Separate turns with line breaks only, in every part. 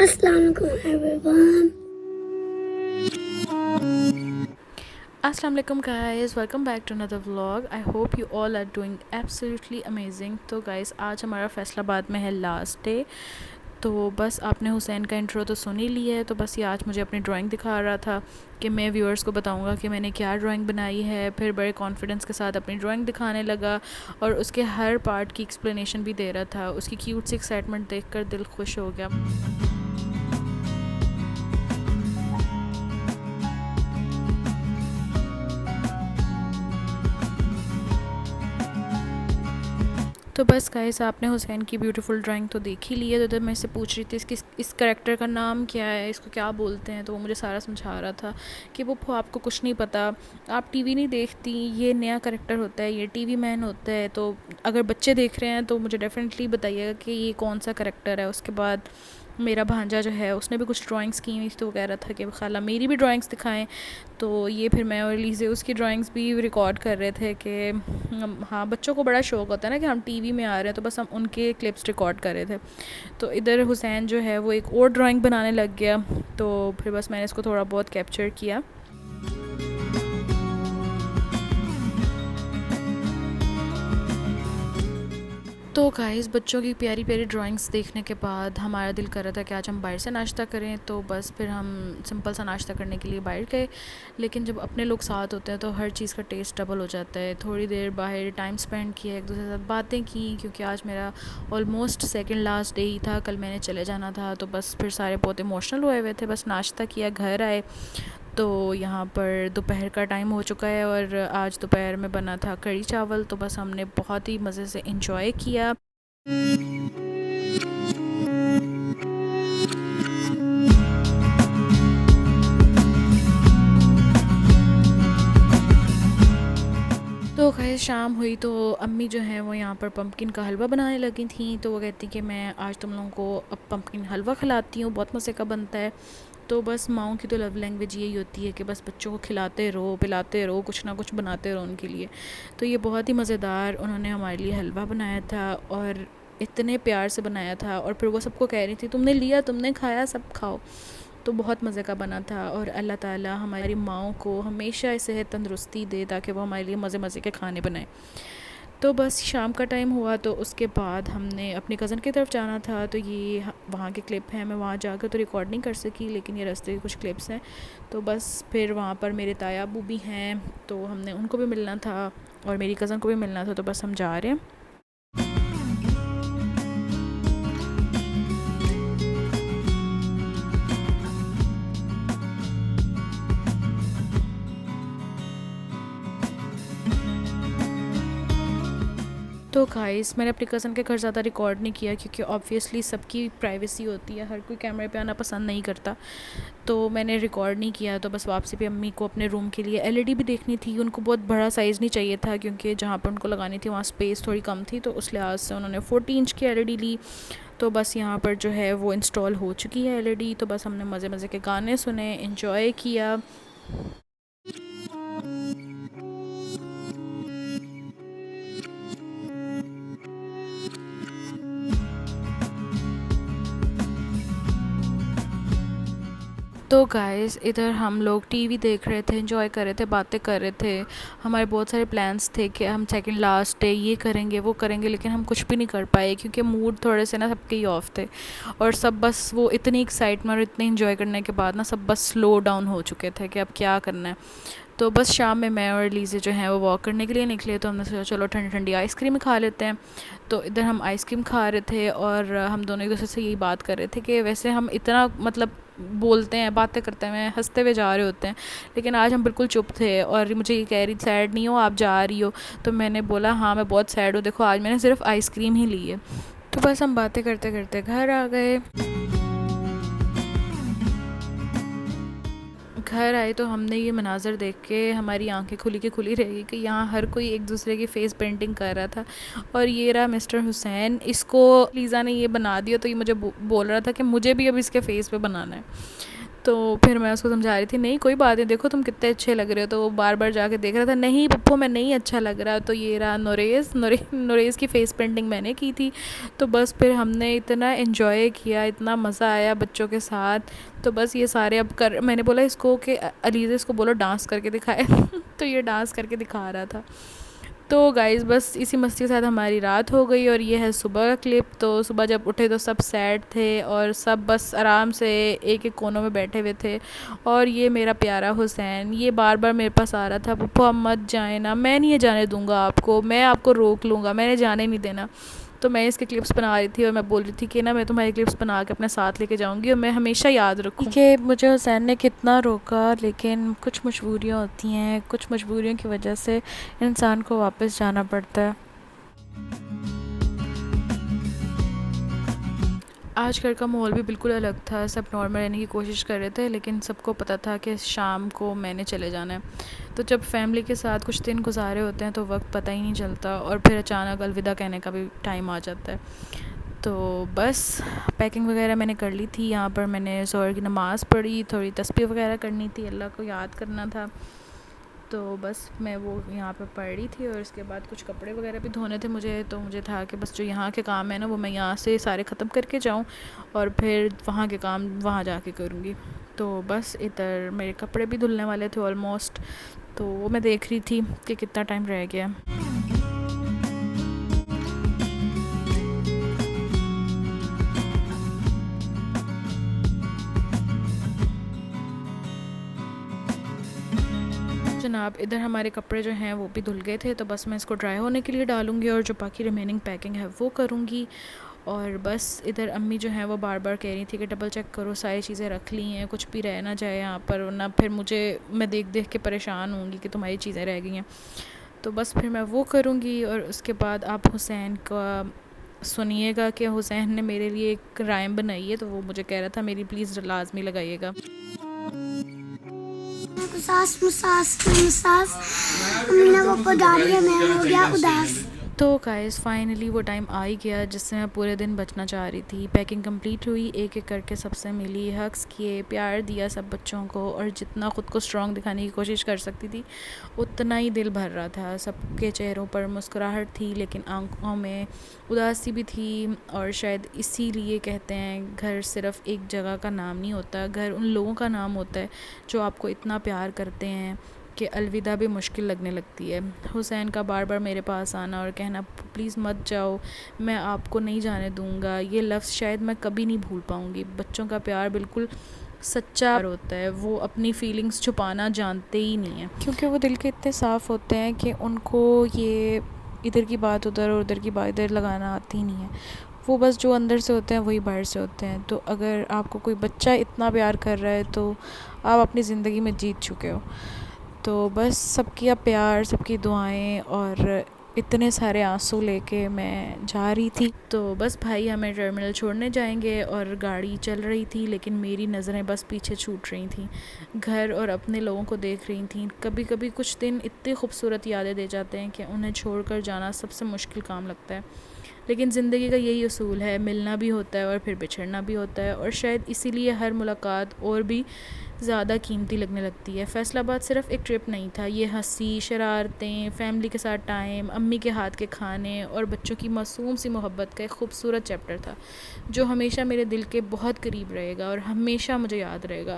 Assalamualaikum everyone.
अस्सलाम वालेकुम guys, welcome back to another vlog. I hope you all are doing absolutely amazing. तो guys, आज हमारा फैसलाबाद में है लास्ट डे। तो बस आपने हुसैन का इंट्रो तो सुन ही लिया है। तो बस ये आज मुझे अपनी ड्राइंग दिखा रहा था कि मैं व्यूअर्स को बताऊंगा कि मैंने क्या ड्राइंग बनाई है। फिर बड़े कॉन्फिडेंस के साथ अपनी ड्राइंग दिखाने लगा और उसके हर पार्ट की एक्सप्लेनेशन भी दे रहा था। उसकी क्यूट सी एक्साइटमेंट देखकर दिल खुश हो गया। तो बस गाइस, आपने हुसैन की ब्यूटीफुल ड्राइंग तो देख ही ली है। तो मैं इससे पूछ रही थी इसकी इस करेक्टर का नाम क्या है, इसको क्या बोलते हैं। तो वो मुझे सारा समझा रहा था कि वो आपको कुछ नहीं पता, आप टीवी नहीं देखती, ये नया करेक्टर होता है, ये टीवी मैन होता है। तो अगर बच्चे देख रहे हैं तो मुझे डेफिनेटली बताइएगा कि ये कौन सा करेक्टर है। उसके बाद मेरा भांजा जो है उसने भी कुछ ड्राइंग्स की हुई थी, तो वो कह रहा था कि खाला मेरी भी ड्राइंग्स दिखाएं। तो ये फिर मैं और लीज़े उसकी ड्राइंग्स भी रिकॉर्ड कर रहे थे कि हाँ, बच्चों को बड़ा शौक़ होता है ना कि हम टीवी में आ रहे हैं, तो बस हम उनके क्लिप्स रिकॉर्ड कर रहे थे। तो इधर हुसैन जो है वो एक और ड्राइंग बनाने लग गया। तो फिर बस मैंने इसको थोड़ा बहुत कैप्चर किया। तो गाइस, बच्चों की प्यारी प्यारी ड्राइंग्स देखने के बाद हमारा दिल कर रहा था कि आज हम बाहर से नाश्ता करें। तो बस फिर हम सिंपल सा नाश्ता करने के लिए बाहर गए। लेकिन जब अपने लोग साथ होते हैं तो हर चीज़ का टेस्ट डबल हो जाता है। थोड़ी देर बाहर टाइम स्पेंड किया, एक दूसरे के साथ बातें की, क्योंकि आज मेरा ऑलमोस्ट सेकंड लास्ट डे ही था, कल मैंने चले जाना था। तो बस फिर सारे बहुत इमोशनल हुए हुए थे। बस नाश्ता किया, घर आए तो यहाँ पर दोपहर का टाइम हो चुका है और आज दोपहर में बना था कढ़ी चावल। तो बस हमने बहुत ही मज़े से इंजॉय किया। तो खैर शाम हुई तो अम्मी जो हैं वो यहाँ पर पम्पकिन का हलवा बनाने लगी थी। तो वो कहती कि मैं आज तुम लोगों को अब पम्पकिन हलवा खिलाती हूँ, बहुत मज़े का बनता है। तो बस माँओं की तो लव लैंग्वेज यही होती है कि बस बच्चों को खिलाते रहो, पिलाते रहो, कुछ ना कुछ बनाते रहो उनके लिए। तो ये बहुत ही मज़ेदार उन्होंने हमारे लिए हलवा बनाया था और इतने प्यार से बनाया था। और फिर वो सबको कह रही थी तुमने लिया, तुमने खाया, सब खाओ। तो बहुत मज़े का बना था। और अल्लाह ताला हमारी माँओं को हमेशा सेहत तंदुरुस्ती दे ताकि वो हमारे लिए मज़े मज़े के खाने बनाए। तो बस शाम का टाइम हुआ तो उसके बाद हमने अपनी कज़न की तरफ जाना था। तो ये वहाँ के क्लिप हैं, मैं वहाँ जाकर तो रिकॉर्ड नहीं कर सकी, लेकिन ये रास्ते के कुछ क्लिप्स हैं। तो बस फिर वहाँ पर मेरे ताया अबू भी हैं, तो हमने उनको भी मिलना था और मेरी कज़न को भी मिलना था। तो बस हम जा रहे हैं। तो गाइस, मैंने अपनी कज़न के घर ज़्यादा रिकॉर्ड नहीं किया क्योंकि ऑब्वियसली सबकी प्राइवेसी होती है, हर कोई कैमरे पे आना पसंद नहीं करता। तो मैंने रिकॉर्ड नहीं किया। तो बस वापसी पे अम्मी को अपने रूम के लिए एलईडी भी देखनी थी। उनको बहुत बड़ा साइज़ नहीं चाहिए था क्योंकि जहाँ पर उनको लगानी थी वहाँ स्पेस थोड़ी कम थी, तो उस लिहाज से उन्होंने 40 इंच की एलईडी ली। तो बस यहाँ पर जो है वो इंस्टॉल हो चुकी है एलईडी। तो बस हमने मज़े मज़े के गाने सुने, इंजॉय किया। तो गाइस, इधर हम लोग टीवी देख रहे थे, एंजॉय कर रहे थे, बातें कर रहे थे। हमारे बहुत सारे प्लान्स थे कि हम सेकंड लास्ट डे ये करेंगे वो करेंगे, लेकिन हम कुछ भी नहीं कर पाए क्योंकि मूड थोड़े से ना सबके ही ऑफ थे। और सब बस वो इतनी एक्साइटमेंट और इतने इन्जॉय करने के बाद ना सब बस स्लो डाउन हो चुके थे कि अब क्या करना है। तो बस शाम में मैं और लीज़े जो हैं वो वॉक करने के लिए निकले। तो हमने सोचा चलो ठंडी ठंडी आइसक्रीम खा लेते हैं। तो इधर हम आइसक्रीम खा रहे थे और हम दोनों एक दूसरे से यही बात कर रहे थे कि वैसे हम इतना मतलब बोलते हैं, बातें करते हैं, हंसते हुए जा रहे होते हैं, लेकिन आज हम बिल्कुल चुप थे। और मुझे ये कह रही सैड नहीं हो, आप जा रही हो। तो मैंने बोला हाँ मैं बहुत सैड हूँ, देखो आज मैंने सिर्फ आइसक्रीम ही ली है। तो बस हम बातें करते करते घर आ गए। घर आए तो हमने ये मनाज़र देख के हमारी आंखें खुली की खुली रह गई कि यहाँ हर कोई एक दूसरे की फ़ेस पेंटिंग कर रहा था। और ये रहा मिस्टर हुसैन, इसको लीज़ा ने ये बना दिया। तो ये मुझे बोल रहा था कि मुझे भी अब इसके फ़ेस पे बनाना है। तो फिर मैं उसको समझा रही थी, नहीं कोई बात नहीं, देखो तुम कितने अच्छे लग रहे हो। तो वो बार बार जाके देख रहा था, नहीं पप्पू मैं नहीं अच्छा लग रहा। तो ये रहा नोरेस की फ़ेस पेंटिंग मैंने की थी। तो बस फिर हमने इतना इन्जॉय किया, इतना मज़ा आया बच्चों के साथ। तो बस ये सारे अब कर, मैंने बोला इसको कि अलीज़ा इसको बोलो डांस करके दिखाए तो ये डांस करके दिखा रहा था। तो गाइज़ बस इसी मस्ती के साथ हमारी रात हो गई और ये है सुबह का क्लिप। तो सुबह जब उठे तो सब सैड थे और सब बस आराम से एक एक कोनों में बैठे हुए थे। और ये मेरा प्यारा हुसैन ये बार बार मेरे पास आ रहा था, पप्पू आप मत जाए ना, मैं नहीं जाने दूँगा आपको, मैं आपको रोक लूँगा, मैंने जाने नहीं देना। तो मैं इसके क्लिप्स बना रही थी और मैं बोल रही थी कि ना मैं तुम्हारी क्लिप्स बना के अपने साथ लेके जाऊंगी और मैं हमेशा याद रखूँ कि मुझे हुसैन ने कितना रोका। लेकिन कुछ मजबूरियाँ होती हैं, कुछ मजबूरियों की वजह से इंसान को वापस जाना पड़ता है। आजकल का माहौल भी बिल्कुल अलग था, सब नॉर्मल रहने की कोशिश कर रहे थे, लेकिन सबको पता था कि शाम को मैंने चले जाना है। तो जब फैमिली के साथ कुछ दिन गुजारे होते हैं तो वक्त पता ही नहीं चलता और फिर अचानक अलविदा कहने का भी टाइम आ जाता है। तो बस पैकिंग वगैरह मैंने कर ली थी। यहाँ पर मैंने ज़ोहर की नमाज़ पढ़ी, थोड़ी तस्बीह वगैरह करनी थी, अल्लाह को याद करना था। तो बस मैं वो यहाँ पे पढ़ रही थी और उसके बाद कुछ कपड़े वगैरह भी धोने थे मुझे। तो मुझे था कि बस जो यहाँ के काम है ना वो मैं यहाँ से सारे ख़त्म करके जाऊँ और फिर वहाँ के काम वहाँ जाके करूँगी। तो बस इधर मेरे कपड़े भी धुलने वाले थे ऑलमोस्ट, तो वो मैं देख रही थी कि कितना टाइम रह गया। जनाब इधर हमारे कपड़े जो हैं वो भी धुल गए थे, तो बस मैं इसको ड्राई होने के लिए डालूँगी और जो बाकी रिमेनिंग पैकिंग है वो करूँगी। और बस इधर अम्मी जो है वो बार बार कह रही थी कि डबल चेक करो सारी चीज़ें रख ली हैं, कुछ भी रह ना जाए यहाँ पर, वरना फिर मैं देख देख के परेशान होंगी कि तुम्हारी चीज़ें रह गई हैं। तो बस फिर मैं वो करूँगी और उसके बाद आप हुसैन का सुनिएगा कि हुसैन ने मेरे लिए एक राइम बनाई है, तो वो मुझे कह रहा था मेरी प्लीज़ लाजमी लगाइएगा।
सास मुसास मुसास अमीना को डालिए मैं हो गया उदास।
तो गाइस फाइनली वो टाइम आ ही गया जिससे मैं पूरे दिन बचना चाह रही थी। पैकिंग कंप्लीट हुई, एक एक करके सबसे मिली, हग्स किए, प्यार दिया सब बच्चों को और जितना ख़ुद को स्ट्रॉन्ग दिखाने की कोशिश कर सकती थी उतना ही दिल भर रहा था। सबके चेहरों पर मुस्कुराहट थी लेकिन आंखों में उदासी भी थी। और शायद इसीलिए कहते हैं घर सिर्फ़ एक जगह का नाम नहीं होता, घर उन लोगों का नाम होता है जो आपको इतना प्यार करते हैं कि अलविदा भी मुश्किल लगने लगती है। हुसैन का बार बार मेरे पास आना और कहना प्लीज़ मत जाओ, मैं आपको नहीं जाने दूँगा, ये लफ्ज़ शायद मैं कभी नहीं भूल पाऊँगी। बच्चों का प्यार बिल्कुल सच्चा होता है, वो अपनी फीलिंग्स छुपाना जानते ही नहीं हैं, क्योंकि वो दिल के इतने साफ़ होते हैं कि उनको ये इधर की बात उधर और उधर की बात इधर लगाना आती ही नहीं है। वो बस जो अंदर से होते हैं वही बाहर से होते हैं। तो अगर आपको कोई बच्चा इतना प्यार कर रहा है तो आप अपनी ज़िंदगी में जीत चुके हो। तो बस सबकी प्यार, सबकी दुआएं और इतने सारे आंसू लेके मैं जा रही थी। तो बस भाई हमें टर्मिनल छोड़ने जाएंगे और गाड़ी चल रही थी लेकिन मेरी नज़रें बस पीछे छूट रही थी, घर और अपने लोगों को देख रही थी। कभी कभी कुछ दिन इतनी खूबसूरत यादें दे जाते हैं कि उन्हें छोड़कर जाना सबसे मुश्किल काम लगता है। लेकिन ज़िंदगी का यही उसूल है, मिलना भी होता है और फिर बिछड़ना भी होता है। और शायद इसीलिए हर मुलाकात और भी ज़्यादा कीमती लगने लगती है। फैसलाबाद सिर्फ़ एक ट्रिप नहीं था, ये हंसी, शरारतें, फैमिली के साथ टाइम, अम्मी के हाथ के खाने और बच्चों की मासूम सी मोहब्बत का एक खूबसूरत चैप्टर था जो हमेशा मेरे दिल के बहुत करीब रहेगा और हमेशा मुझे याद रहेगा।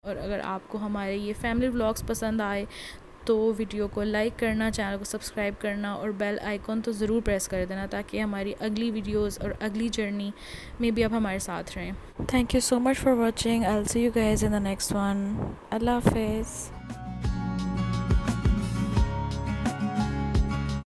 और अगर आपको हमारे ये फैमिली व्लॉग्स पसंद आए तो वीडियो को लाइक करना, चैनल को सब्सक्राइब करना और बेल आइकॉन तो ज़रूर प्रेस कर देना ताकि हमारी अगली वीडियोस और अगली जर्नी में भी आप हमारे साथ रहें। Thank you so much for watching. I will see you guys in the next one. Allah हाफिज़।